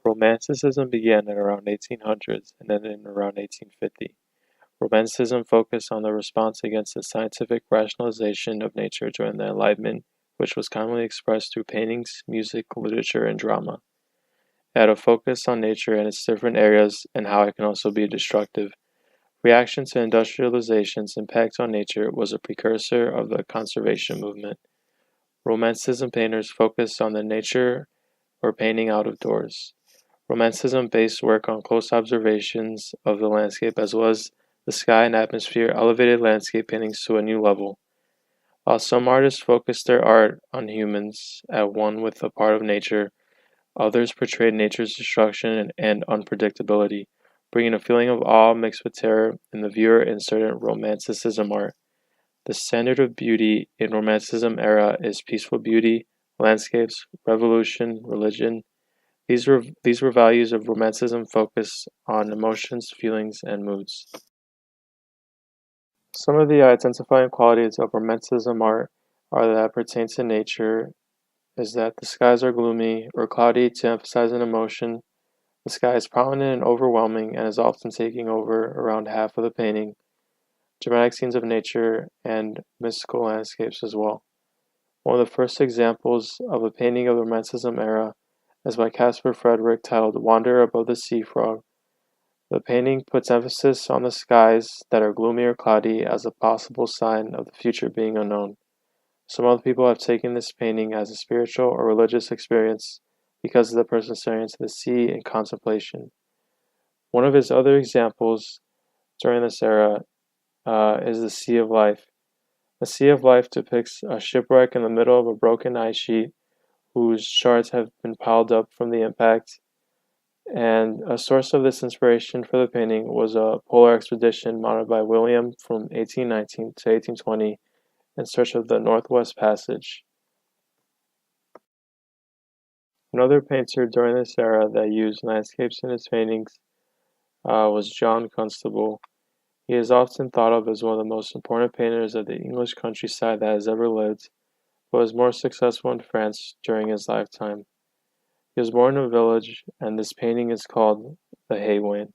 Romanticism began at around 1800s and ended in around 1850. Romanticism focused on the response against the scientific rationalization of nature during the Enlightenment, which was commonly expressed through paintings, music, literature, and drama. It had a focus on nature and its different areas and how it can also be destructive. Reaction to industrialization's impact on nature was a precursor of the conservation movement. Romanticism painters focused on the nature or painting out of doors. Romanticism based work on close observations of the landscape as well as the sky and atmosphere elevated landscape paintings to a new level. While some artists focused their art on humans at one with a part of nature, others portrayed nature's destruction and unpredictability, bringing a feeling of awe mixed with terror in the viewer in certain Romanticism art. The standard of beauty in Romanticism era is peaceful beauty, landscapes, revolution, religion. These were values of Romanticism focused on emotions, feelings, and moods. Some of the identifying qualities of Romanticism art are that pertain to nature is that the skies are gloomy or cloudy to emphasize an emotion. The sky is prominent and overwhelming and is often taking over around half of the painting. Dramatic scenes of nature and mystical landscapes as well. One of the first examples of a painting of the Romanticism era is by Caspar Friedrich titled Wander Above the Sea Frog. The painting puts emphasis on the skies that are gloomy or cloudy as a possible sign of the future being unknown. Some other people have taken this painting as a spiritual or religious experience because of the person staring into the sea in contemplation. One of his other examples during this era is the Sea of Life. The Sea of Life depicts a shipwreck in the middle of a broken ice sheet whose shards have been piled up from the impact. And a source of this inspiration for the painting was a polar expedition mounted by William from 1819 to 1820 in search of the Northwest Passage. Another painter during this era that used landscapes in his paintings was John Constable. He is often thought of as one of the most important painters of the English countryside that has ever lived, but was more successful in France during his lifetime. He was born in a village, and this painting is called The Haywain.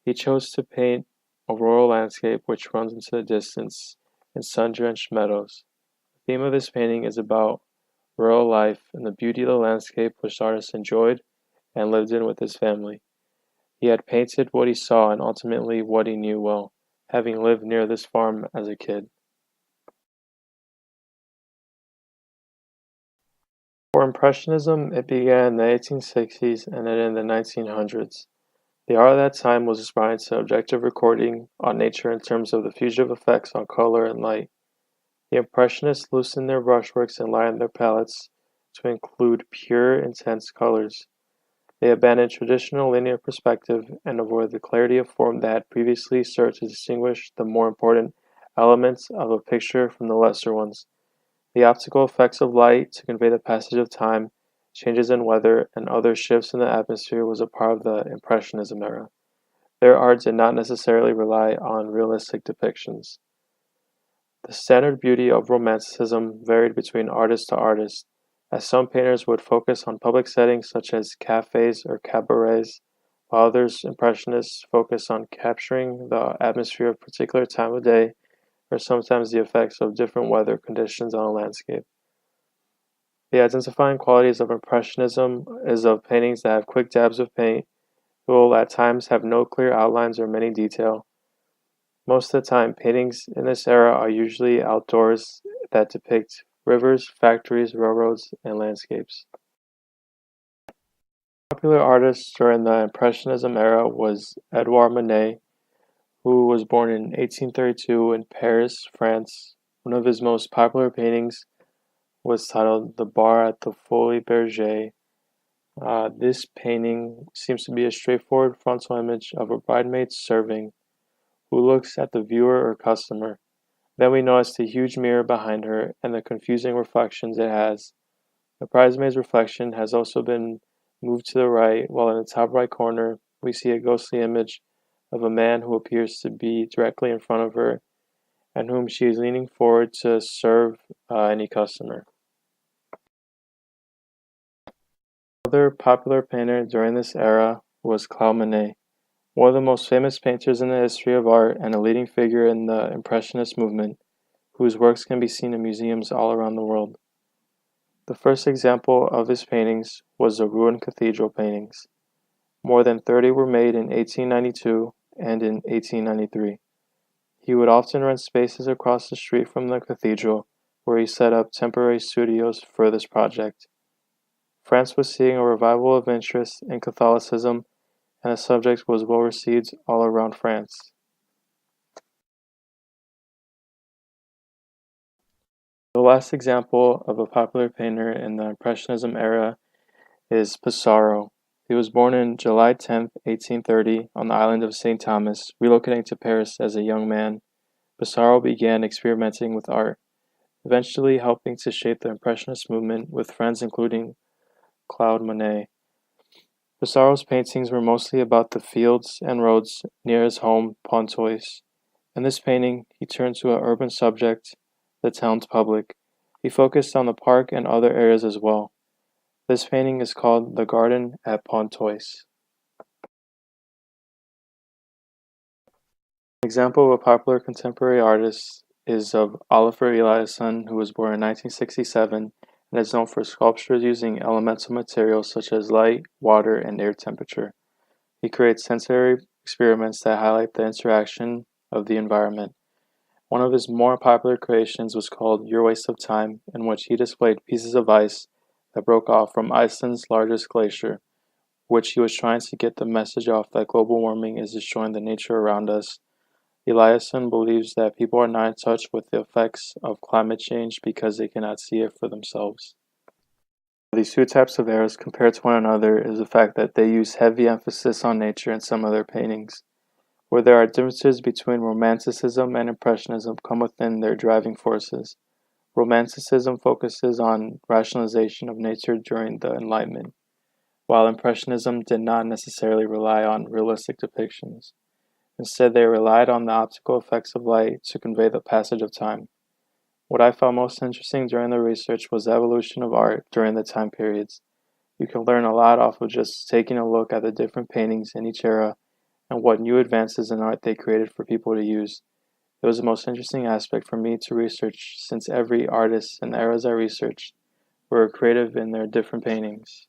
He chose to paint a rural landscape which runs into the distance in sun-drenched meadows. The theme of this painting is about rural life and the beauty of the landscape which the artist enjoyed and lived in with his family. He had painted what he saw and ultimately what he knew well, having lived near this farm as a kid. For Impressionism, it began in the 1860s and ended in the 1900s. The art of that time was aspiring to objective recording on nature in terms of the fugitive effects on color and light. The Impressionists loosened their brushworks and lightened their palettes to include pure, intense colors. They abandoned traditional linear perspective and avoided the clarity of form that had previously served to distinguish the more important elements of a picture from the lesser ones. The optical effects of light to convey the passage of time, changes in weather, and other shifts in the atmosphere was a part of the Impressionism era. Their art did not necessarily rely on realistic depictions. The standard beauty of Romanticism varied between artist to artist, as some painters would focus on public settings such as cafes or cabarets, while others, Impressionists, focus on capturing the atmosphere of a particular time of day or sometimes the effects of different weather conditions on a landscape. The identifying qualities of Impressionism is of paintings that have quick dabs of paint, will at times have no clear outlines or many detail. Most of the time, paintings in this era are usually outdoors that depict rivers, factories, railroads, and landscapes. A popular artist during the Impressionism era was Edouard Manet, who was born in 1832 in Paris, France. One of his most popular paintings was titled The Bar at the Folies Bergère. This painting seems to be a straightforward frontal image of a bridesmaid serving who looks at the viewer or customer. Then we notice the huge mirror behind her and the confusing reflections it has. The bridesmaid's reflection has also been moved to the right, while in the top right corner we see a ghostly image of a man who appears to be directly in front of her and whom she is leaning forward to serve any customer. Another popular painter during this era was Claude Monet, one of the most famous painters in the history of art and a leading figure in the Impressionist movement, whose works can be seen in museums all around the world. The first example of his paintings was the ruined cathedral paintings. More than 30 were made in 1892 and in 1893. He would often rent spaces across the street from the cathedral, where he set up temporary studios for this project. France was seeing a revival of interest in Catholicism, and the subject was well received all around France. The last example of a popular painter in the Impressionism era is Pissarro. He was born on July 10, 1830, on the island of St. Thomas. Relocating to Paris as a young man, Pissarro began experimenting with art, eventually helping to shape the Impressionist movement with friends including Claude Monet. Pissarro's paintings were mostly about the fields and roads near his home, Pontoise. In this painting, he turned to an urban subject, the town's public. He focused on the park and other areas as well. This painting is called The Garden at Pontoise. An example of a popular contemporary artist is of Oliver Eliasson, who was born in 1967 and is known for sculptures using elemental materials such as light, water, and air temperature. He creates sensory experiments that highlight the interaction of the environment. One of his more popular creations was called Your Waste of Time, in which he displayed pieces of ice that broke off from Iceland's largest glacier, which he was trying to get the message off that global warming is destroying the nature around us. Eliasson believes that people are not in touch with the effects of climate change because they cannot see it for themselves. These two types of eras compared to one another is the fact that they use heavy emphasis on nature in some of their paintings. Where there are differences between Romanticism and Impressionism come within their driving forces. Romanticism focuses on rationalization of nature during the Enlightenment, while Impressionism did not necessarily rely on realistic depictions. Instead, they relied on the optical effects of light to convey the passage of time. What I found most interesting during the research was the evolution of art during the time periods. You can learn a lot off of just taking a look at the different paintings in each era and what new advances in art they created for people to use. It was the most interesting aspect for me to research since every artist and eras I researched were creative in their different paintings.